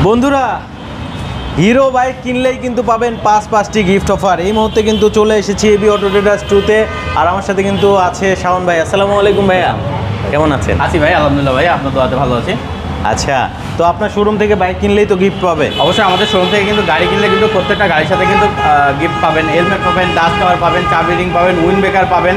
বন্ধুরা hero bike কিনলেই কিন্তু পাবেন 5টি গিফট অফার। এই মুহূর্তে কিন্তু চলে এসেছি এবি অটো ট্রেডার্স 2-তে, আর আমার সাথে কিন্তু আছে শাওন ভাই। আসসালামু আলাইকুম ভাইয়া, কেমন আছেন? আছি ভাই, আলহামদুলিল্লাহ ভাই, আপনার দোয়াতে ভালো আছি। আচ্ছা, তো আপনার শোরুম থেকে বাইক কিনলেই তো গিফট পাবে? অবশ্যই আমাদের শোরুম থেকে কিন্তু গাড়ি কিনলে কিন্তু প্রত্যেকটা গাড়ির সাথে কিন্তু গিফট পাবেন। হেলমেট পাবেন, ডাস্ট কভার পাবেন, চাবি রিং পাবেন, উইন্ড ব্রেকার পাবেন,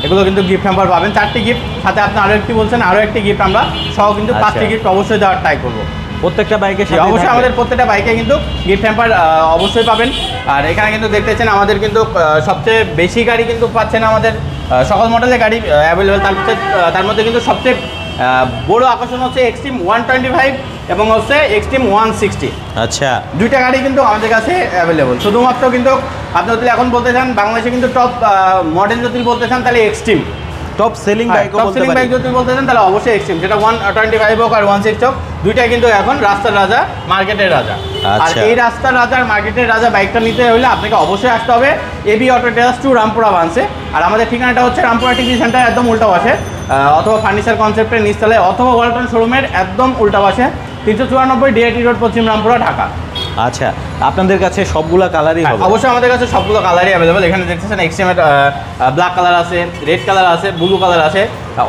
এগুলো কিন্তু গিফট হ্যাম্পার পাবেন। 4টি গিফট, সাথে আপনি আরও একটি বলছেন, আরও একটি গিফট আমরা সহ কিন্তু 5টি গিফট অবশ্যই দেওয়ার ট্রাই করবো। প্রত্যেকটা বাইকের সাথে অবশ্যই আমাদের প্রত্যেকটা বাইকে কিন্তু গিফট হ্যাম্পার অবশ্যই পাবেন। আর এখানে কিন্তু দেখতেছেন আমাদের কিন্তু সবচেয়ে বেশি গাড়ি কিন্তু পাচ্ছেন আমাদের সকল মডেলের গাড়ি অ্যাভেলেবেল। তার মধ্যে কিন্তু সবচেয়ে বড় আকর্ষণ হচ্ছে এক্সট্রিম 125 এবং হচ্ছে এক্সট্রিম 160। আচ্ছা, দুইটা গাড়ি কিন্তু আমাদের কাছে অ্যাভেলেবল। শুধুমাত্র কিন্তু আপনি যদি এখন বলতে চান বাংলাদেশে কিন্তু টপ মডেল যদি বলতে চান তাহলে এক্সট্রিম। টপ সেলিং বাইক যদি বলতে চান তাহলে অবশ্যই এক্সট্রিম, যেটা 125 হোক আর 160 হোক, দুইটাই কিন্তু এখন রাস্তার রাজা, মার্কেটের রাজা। আর এই রাস্তার রাজা আর মার্কেটের রাজা বাইকটা নিতে হলে আপনাকে অবশ্যই আসতে হবে এবি অটো ট্রেডার্স 2 রামপুরা ব্রাঞ্চে। আর আমাদের ঠিকানাটা হচ্ছে রামপুরা টিভি সেন্টার একদম উল্টা পাশে, অথবা ফার্নিচার কনসেপ্টের নিচতলায়, অথবা ওয়ালটন শোরুমের একদম উল্টা পাশে, 394 ডিআইটি রোড, পশ্চিম রামপুরা, ঢাকা। আচ্ছা, আপনাদের কাছে সবগুলো কালারই হবে? অবশ্যই আমাদের কাছে সবগুলো কালারই অ্যাভেলেবেল। এখানে দেখতেছেন এক্সট্রিমের ব্ল্যাক কালার আছে, রেড কালার আছে, ব্লু কালার আছে।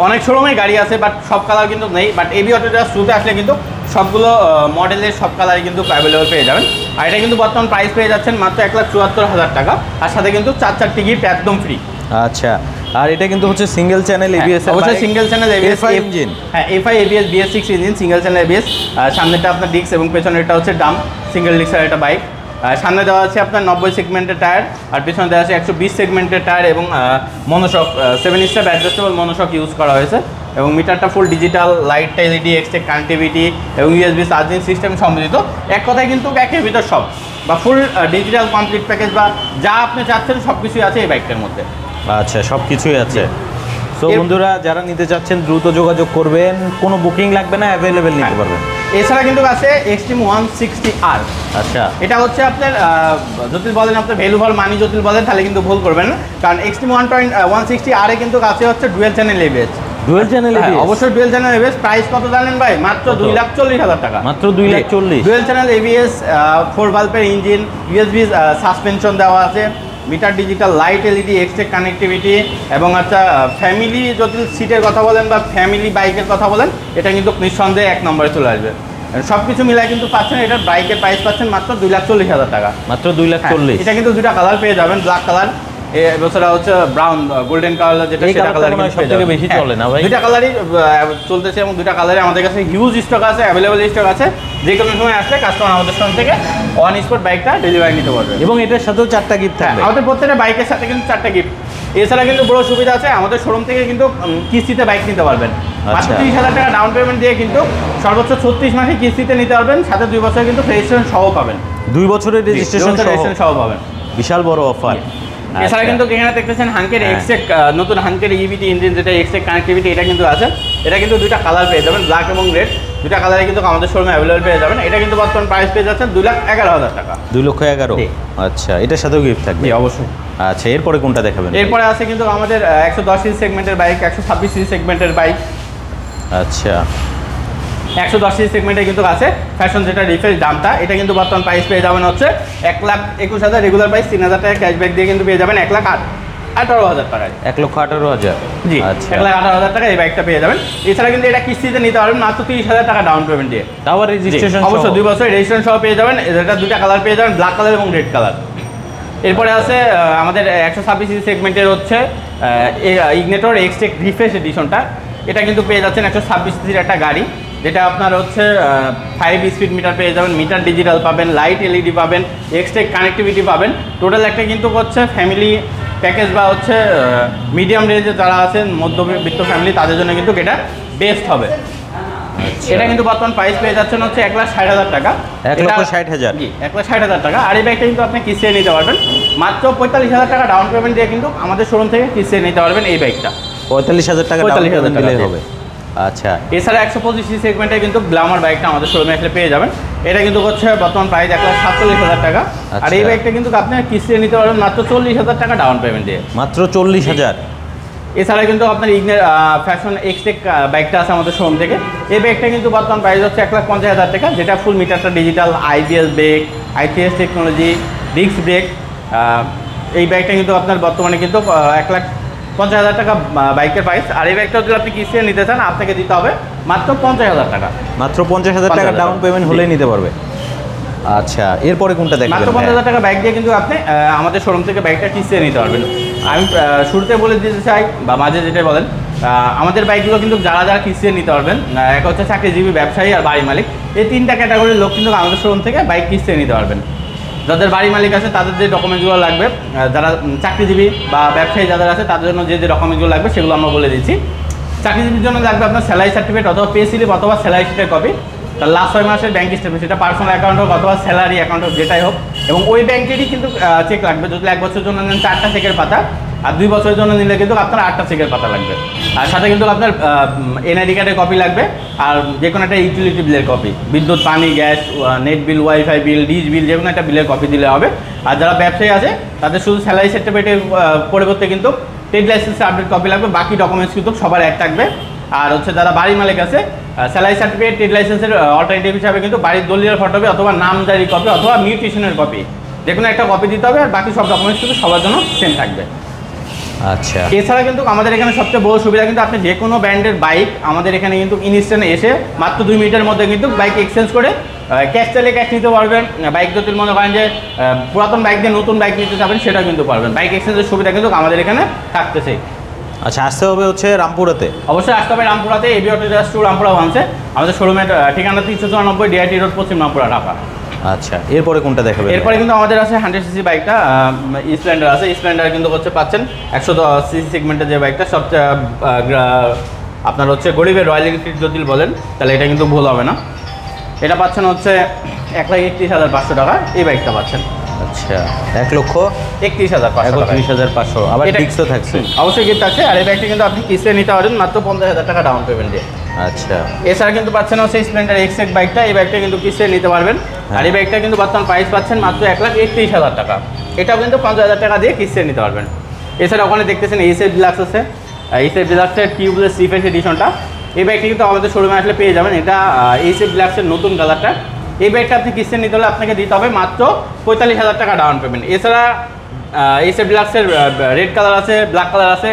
অনেক শোরুমে গাড়ি আছে, বাট সব কালার কিন্তু নেই। বাট এবি অটো ট্রেডার্স 2-তে আসলে কিন্তু সবগুলো মডেলের সব কালারই কিন্তু অ্যাভেলেবেল পেয়ে যাবেন। আর এটা কিন্তু বর্তমান প্রাইস পেয়ে যাচ্ছেন মাত্র 1,74,000 টাকা, আর সাথে কিন্তু 4টি গিফট একদম ফ্রি। আচ্ছা, আর এটা কিন্তু হচ্ছে সিঙ্গেল চ্যানেল এবিএস, অবশ্যই সিঙ্গেল চ্যানেল এবিএস ইঞ্জিন। হ্যাঁ, FI ABS BS6 engine, single channel ABS. সামনেটা আপনার ডিস্ক এবং পেছনেরটা হচ্ছে ডাম, সিঙ্গেল ডিস্কের একটা বাইক। সামনে দেওয়া আছে আপনার 90 সেগমেন্টের টায়ার, আর পেছনে দেওয়া আছে 120 সেগমেন্টের টায়ার, এবং monoshock 7 step adjustable monoshock use করা হয়েছে। এবং মিটারটা ফুল ডিজিটাল, লাইটটা এলইডি, এক্সট্রা কানেক্টিভিটি এবং ইউএসবি চার্জিং সিস্টেম সম্মিলিত। এক কথায় কিন্তু ব্যাকের ভিতর সব, বা ফুল ডিজিটাল কমপ্লিট প্যাকেজ, বা যা আপনি চাচ্ছেন সব কিছুই আছে এই বাইকটার মধ্যে। আচ্ছা, সব কিছুই আছে। তো বন্ধুরা যারা নিতে চাচ্ছেন দ্রুত যোগাযোগ করবেন, কোনো বুকিং লাগবে না, অ্যাভেলেবেল নিতে পারবেন। এছাড়া কিন্তু আছে এক্সট্রিম 160R। আচ্ছা, এটা হচ্ছে আপনার যদি বলেন আপনার ভ্যালু ফর মানি যদি বলেন তাহলে কিন্তু ভুল করবেন না, কারণ এক্সট্রিম 160R এ কিন্তু আছে হচ্ছে dual channel ABS. Dual channel ABS? অবশ্যই ডুয়েল চ্যানেল এবিএস। প্রাইস কত জানেন ভাই? মাত্র 2,40,000 টাকা। মাত্র 2,40,000? ডুয়েল চ্যানেল এবিএস, 4 ভালভের ইঞ্জিন, ইউএসবি সাসপেনশন দেওয়া আছে, meter digital, light LED, extra connectivity, এবং আচ্ছা ফ্যামিলি যদি সিটের কথা বলেন বা ফ্যামিলি বাইকের কথা বলেন, এটা কিন্তু নিঃসন্দেহে 1 নম্বরে চলে আসবে। সব কিছু মিলাই কিন্তু পাচ্ছেন, এটার বাইকের প্রাইস পাচ্ছেন মাত্র 2,40,000 টাকা। মাত্র 2,40,000? এটা কিন্তু দুটা কালার পেয়ে যাবেন, ব্ল্যাক কালার, এবছর হচ্ছে ব্রাউন গোল্ডেন কালার, যেটা সেটা কালার সবথেকে বেশি চলে না ভাই? দুইটা কালারই চলতেছে, এবং দুইটা কালারে আমাদের কাছে হিউজ স্টক আছে, অ্যাভেলেবল স্টক আছে। যে কোনো সময় আসলে কাস্টমার আমাদের সঙ্গে থেকে অন স্পট বাইকটা ডেলিভারি নিতে পারবে। এবং এটার সাথেও 4টা গিফট থাকবে? আমাদের প্রত্যেকটা বাইকের সাথে কিন্তু 4টা গিফট। এছাড়া কিন্তু বড় সুবিধা আছে, আমাদের শোরুম থেকে কিন্তু কিস্তিতে বাইক নিতে পারবেন। মাত্র 30,000 টাকা ডাউন পেমেন্ট দিয়ে কিন্তু সর্বোচ্চ 36 মাসে কিস্তিতে নিতে পারবেন। সাথে 2 বছর কিন্তু রেজিস্ট্রেশন সহ পাবেন। 2 বছরের রেজিস্ট্রেশন সহ পাবেন। বিশাল বড় অফার। এছাড়া কিন্তু এখানে দেখতেছেন হাঙ্কের এক্সট্রেক, নতুন হাঙ্কের ইভিটি ইঞ্জিন, যেটা এক্সট্রেক কানেক্টিভিটি, এটা কিন্তু আছে। এটা কিন্তু দুইটা কালার পেয়ে যাবেন, ব্ল্যাক এবং রেড, দুইটা কালারে কিন্তু আমাদের শোরুমে অ্যাভেলেবল পেয়ে যাবেন। এটা কিন্তু বর্তমান প্রাইস পেয়ে যাচ্ছেন 2,11,000 টাকা। 2,11,000? আচ্ছা, এটার সাথেও গিফট থাকবে? অবশ্যই। আচ্ছা, এরপরে কোনটা দেখাবেন? এরপরে আছে কিন্তু আমাদের 110 সিসি সেগমেন্টের বাইক, 126 সিসি সেগমেন্টের বাইক। আচ্ছা, 110 সিসি সেগমেন্টে কিন্তু আছে ফ্যাশন, যেটা রিফ্রেশ দামটা, এটা কিন্তু বর্তমান প্রাইস পেয়ে যাবেন হচ্ছে 1,21,000 রেগুলার প্রাইস, 3,000 টাকা ক্যাশব্যাক দিয়ে কিন্তু পেয়ে যাবেন 1,18,000 টাকায়। 1,18,000? জি, আচ্ছা, 1,18,000 টাকা এই বাইকটা পেয়ে যাবেন। এছাড়া কিন্তু এটা কিস্তিতে নিতে পারবেন মাত্র 30,000 টাকা ডাউন পেমেন্ট দিয়ে। তারপর রেজিস্ট্রেশন? অবশ্যই 2 বছর রেজিস্ট্রেশন সহ পেয়ে যাবেন। এটা দুটা কালার পেয়ে যাবেন, ব্ল্যাক কালার এবং রেড কালার। এরপরে আছে আমাদের 126 সিসি সেগমেন্টের হচ্ছে ইগনেটর এক্সট্রেক রিফ্রেশ এডিশনটা। এটা কিন্তু পেয়ে যাচ্ছেন 126 সিসির একটা গাড়ি, যেটা আপনার হচ্ছে 5 স্পিড মিটার পেয়ে যাবেন, মিটার ডিজিটাল পাবেন, লাইট এলইডি পাবেন, এক্সট্রা কানেক্টিভিটি পাবেন। টোটাল একটা কিন্তু হচ্ছে ফ্যামিলি প্যাকেজ, বা হচ্ছে মিডিয়াম রেঞ্জে যারা আছেন মধ্যবিত্ত ফ্যামিলি, তাদের জন্য কিন্তু এটা বেস্ট হবে। এটা কিন্তু বর্তমান প্রাইস পেয়ে যাচ্ছেন হচ্ছে 1,60,000 টাকা। 1,60,000? জি, 1,60,000 টাকা। আর এই বাইকটা কিন্তু আপনি কিস্তিতে নিতে পারবেন মাত্র 45,000 টাকা ডাউন পেমেন্ট দিয়ে কিন্তু আমাদের শোরুম থেকে কিস্তিতে নিতে পারবেন এই বাইকটা। 45,000 টাকা ডাউন পেমেন্ট দিলেই হবে? আচ্ছা, এছাড়া 125 সিসি সেগমেন্টে কিন্তু গ্ল্যামার বাইকটা আমাদের শোরুমে আসলে পেয়ে যাবেন। এটা কিন্তু হচ্ছে বর্তমান প্রাইস 1,47,000 টাকা। আর এই বাইকটা কিন্তু আপনি কিস্তিতে নিতে পারবেন মাত্র 40,000 টাকা ডাউন পেমেন্ট দিয়ে। মাত্র 40,000? এছাড়া কিন্তু আপনার ফ্যাশন এক্সটেক বাইকটা আছে আমাদের শোরুম থেকে, এই ব্যাগটা কিন্তু বর্তমান প্রাইস হচ্ছে 1,50,000 টাকা, যেটা ফুল মিটারটা digital, IBS brake, ITS technology, disc brake. এই ব্যাগটা কিন্তু আপনার বর্তমানে কিন্তু 1,50,000 টাকা বাইকের প্রাইস। আর এই ব্যাগটা যদি আপনি কিস্তিতে নিতে চান আপনাকে দিতে হবে মাত্র 50,000 টাকা। মাত্র 50,000 টাকা ডাউন পেমেন্ট হলেই নিতে পারবে। আচ্ছা, এরপরে কোনটা দেখবেন? মাত্র 50,000 টাকা বাইক দিয়ে কিন্তু আপনি আমাদের শোরুম থেকে বাইকটা কিস্তিতে নিতে পারবেন। আমি শুরুতে বলে দিতে চাই বা মাঝে যেটা বলেন, আমাদের বাইকগুলো কিন্তু যারা যারা কিস্তিতে নিতে পারবেন, এক হচ্ছে চাকরিজীবী, ব্যবসায়ী আর বাড়ি মালিক, এই 3টা ক্যাটাগরির লোক কিন্তু আমাদের শোরুম থেকে বাইক কিস্তিতে নিতে পারবেন। যাদের বাড়ি মালিক আছে তাদের যে ডকুমেন্টসগুলো লাগবে, যারা চাকরিজীবী বা ব্যবসায়ী যাদের আছে তাদের জন্য যে যে ডকুমেন্টসগুলো লাগবে সেগুলো আমরা বলে দিচ্ছি। চাকরিজীবীর জন্য লাগবে আপনার স্যালারি সার্টিফিকেট অথবা পে স্লিপ অথবা স্যালারি শিটের কপি, তার লাস্ট 6 মাসের ব্যাঙ্ক স্টেটমেন্ট, সেটা পার্সোনাল অ্যাকাউন্ট হোক অথবা স্যালারি অ্যাকাউন্ট হোক, যেটাই হোক। এবং ওই ব্যাংকেরই কিন্তু চেক লাগবে। যদি 1 বছরের জন্য নেন 4টা চেকের পাতা, আর 2 বছরের জন্য নিলে কিন্তু আপনার 8টা চেকের পাতা লাগবে। আর সাথে কিন্তু আপনার এনআইডি কার্ডের কপি লাগবে, আর যে কোনো একটা ইউটিলিটি বিলের কপি, বিদ্যুৎ, পানি, গ্যাস, নেট বিল, ওয়াইফাই বিল, ডিশ বিল, যে কোনো একটা বিলের কপি দিলে হবে। আর যারা ব্যবসায়ী আছে তাদের শুধু স্যালারি সার্টিফিকেটের পরিবর্তে কিন্তু ট্রেড লাইসেন্সের আপডেট কপি লাগবে, বাকি ডকুমেন্টস কিন্তু সবার এক থাকবে। আর হচ্ছে যারা বাড়ি মালিক আছে, স্যালারি সার্টিফিকেট, ট্রেড লাইসেন্সের অল্টারনেটিভ হিসাবে কিন্তু বাড়ির দলিলের ফটোকপি অথবা নামজারি কপি অথবা মিউটেশনের কপি, যে কোনো একটা কপি দিতে হবে। আর বাকি সব ডকুমেন্টস কিন্তু সবার জন্য সেম থাকবে। আচ্ছা, এছাড়া কিন্তু আমাদের এখানে সবচেয়ে বড় সুবিধা কিন্তু আপনি যে কোনো ব্র্যান্ডের বাইক আমাদের এখানে কিন্তু ইনস্ট্যান্ট এসে মাত্র 2 মিনিটের মধ্যে কিন্তু বাইক এক্সচেঞ্জ করে ক্যাশ চাইলে ক্যাশ নিতে পারবেন। বাইক যদি মনে করেন যে পুরাতন বাইক দিয়ে নতুন বাইক নিতে চাবেন সেটাও কিন্তু পারবেন। বাইক এক্সচেঞ্জের সুবিধা কিন্তু আমাদের এখানে থাকতেছে। আচ্ছা, আসতে হবে হচ্ছে রামপুরাতে। অবশ্যই আসতে হবে রামপুরাতে, AB auto traders to Rampura ব্রাঞ্চে। আমাদের শোরুমের ঠিকানা 394 ডিআইটি রোড, পশ্চিম রামপুরা, ঢাকা। আচ্ছা, এরপরে কোনটা দেখাবেন? এরপরে কিন্তু আমাদের আছে 100cc বাইকটা, স্প্লেন্ডার আছে। স্প্লেন্ডার কিন্তু হচ্ছে পাচ্ছেন 110cc সেগমেন্টের যে বাইকটা, সবচেয়ে আপনার হচ্ছে গরিবের রয়্যাল এনফিল্ড যদি বলেন তাহলে এটা কিন্তু ভুল হবে না। এটা পাচ্ছেন হচ্ছে 1,31,500 টাকা, এই বাইকটা পাচ্ছেন। আচ্ছা, 1,31,500 আবার ডিস্কও থাকছে? অবশ্যই গিফট আছে। আর এই বাইকটা কিন্তু আপনি কিস্তিতে নিতে পারেন মাত্র 50,000 টাকা ডাউন পেমেন্ট দিয়ে। আচ্ছা, এছাড়া কিন্তু পাচ্ছেন হচ্ছে স্প্লেন্ডার এক্সএক বাইকটা, এই বাইকটা কিন্তু কিস্তিতে নিতে পারবেন। আর এই বাইকটা কিন্তু বর্তমান প্রাইস পাচ্ছেন মাত্র 1,31,000 টাকা, এটাও কিন্তু 50,000 টাকা দিয়ে কিস্তিতে নিতে পারবেন। এছাড়া ওখানে দেখতেছেন এইচএফ ডিলাক্স আছে, এইচএফ ডিলাক্সের টিউবলেস রিফ্রেশ এডিশনটা, এই বাইকটা কিন্তু আমাদের শোরুমে আসলে পেয়ে যাবেন। এটা এইচএফ ডিলাক্সের নতুন কালারটা। এই বাইকটা আপনি কিস্তিতে নিতে হলে আপনাকে দিতে হবে মাত্র 45,000 টাকা ডাউন পেমেন্ট। এছাড়া এইচএফ ডিলাক্সের রেড কালার আছে, ব্ল্যাক কালার আছে।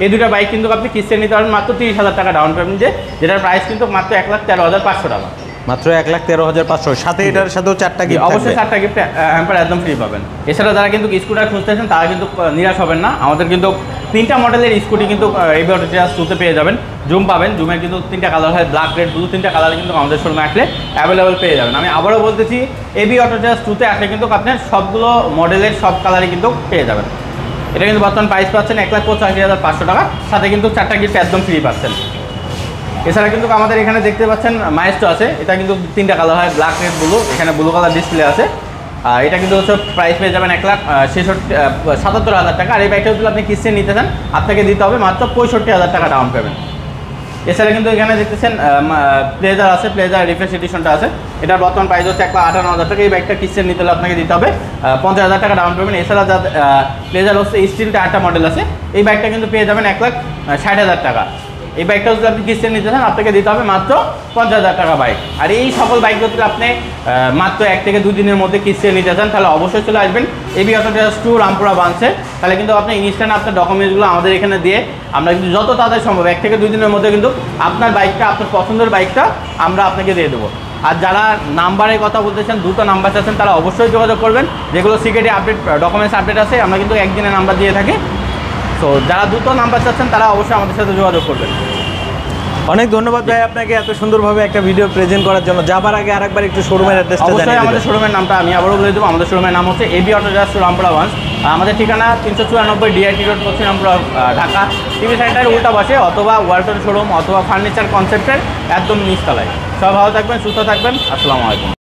এই দুটো বাইক কিন্তু আপনি কিস্তিতে নিতে পারবেন মাত্র 30,000 টাকা ডাউন পেমেন্ট দিয়ে, যেটার প্রাইস কিন্তু মাত্র 1,13,500 টাকা। মাত্র 1,13,500। সাথে এটার সাথেও 4টা গিফট, অবশ্যই 4টা গিফট হ্যাম্পার একদম ফ্রি পাবেন। এছাড়া যারা কিন্তু স্কুটার খুঁজতেছেন তারা কিন্তু নিরাশ হবেন না, আমাদের কিন্তু 3টা মডেলের স্কুটি কিন্তু এবি অটো ট্রেডার্স টুতে পেয়ে যাবেন। জুম পাবেন, জুমের কিন্তু 3টা কালার হয়, ব্ল্যাক, রেড, ব্লু, 3টা কালার কিন্তু আমাদের শোরুমে আসলে অ্যাভেলেবেল পেয়ে যাবেন। আমি আবারও বলতেছি, এবি অটো ট্রেডার্স টুতে আসলে কিন্তু আপনার সবগুলো মডেলের সব কালারই কিন্তু পেয়ে যাবেন। এটা কিন্তু বর্তমান প্রাইস পাচ্ছেন 1,85,500 টাকা, সাথে কিন্তু 4টা গিফট একদম ফ্রি পাচ্ছেন। এছাড়া কিন্তু আমাদের এখানে দেখতে পাচ্ছেন মাইস্টো আছে, এটা কিন্তু 3টা কালার হয়, ব্ল্যাক, রেড, ব্লু, এখানে ব্লু কালার ডিসপ্লে আছে। এটা কিন্তু হচ্ছে প্রাইস পেয়ে যাবেন 1,77,000 টাকা। আর এই বাইকটা যদি আপনি কিস্তিতে নিতে চান আপনাকে দিতে হবে মাত্র 65,000 টাকা ডাউন পেমেন্ট। এছাড়া কিন্তু এখানে দেখতেছেন প্লেজার আছে, প্লেজার রিফ্রেশ এডিশনটা আছে, এটার বর্তমান প্রাইস হচ্ছে 1,58,000 টাকা। এই বাইকটা কিস্তিতে নিতে হলে আপনাকে দিতে হবে 50,000 টাকা ডাউন পেমেন্ট। এছাড়া যা প্লেজার হচ্ছে স্টিলটা 8টা মডেল আছে, এই বাইকটা কিন্তু পেয়ে যাবেন 1,60,000 টাকা। এই বাইকটা যদি আপনি কিস্তিতে নিতে চান আপনাকে দিতে হবে মাত্র 50,000 টাকা বাইক। আর এই সকল বাইকগুলো যদি আপনি মাত্র 1 থেকে 2 দিনের মধ্যে কিস্তিতে নিতে চান তাহলে অবশ্যই চলে আসবেন AB auto traders to Rampura ব্রাঞ্চে। তাহলে কিন্তু আপনি ইনস্ট্যান্ট আপনার ডকুমেন্টসগুলো আমাদের এখানে দিয়ে আমরা কিন্তু যত তাড়াতাড়ি সম্ভব 1 থেকে 2 দিনের মধ্যে কিন্তু আপনার বাইকটা, আপনার পছন্দের বাইকটা আমরা আপনাকে দিয়ে দেবো। আর যারা নাম্বারের কথা বলতেছেন, দুটো নাম্বার চাচ্ছেন, তারা অবশ্যই যোগাযোগ করবেন। যেগুলো সিকিউরিটি আপডেট, ডকুমেন্টস আপডেট আছে, আমরা কিন্তু একদিনের নাম্বার দিয়ে থাকি। তো যারা দুটো নাম্বার চাচ্ছেন তারা অবশ্যই আমাদের সাথে যোগাযোগ করবেন। অনেক ধন্যবাদ ভাই আপনাকে এত সুন্দরভাবে একটা ভিডিও প্রেজেন্ট করার জন্য। যাবার আগে আরেকবার একটু শোরুমের অ্যাড্রেসটা জানিয়ে দিন। অবশ্যই আমাদের শোরুমের নামটা আমি আবারও বলে দেবো। আমাদের শোরুমের নাম হচ্ছে AB auto traders Rampura branch. আমাদের ঠিকানা 394 ডিআইটি রোড, পশ্চিম রামপুরা, ঢাকা। টিভি সেন্টারের উল্টা পাশে, অথবা ওয়ালটন শোরুম অথবা ফার্নিচার কনসেপ্টের একদম নিচতলায়। সবাই ভালো থাকবেন, সুস্থ থাকবেন। আসসালামু আলাইকুম।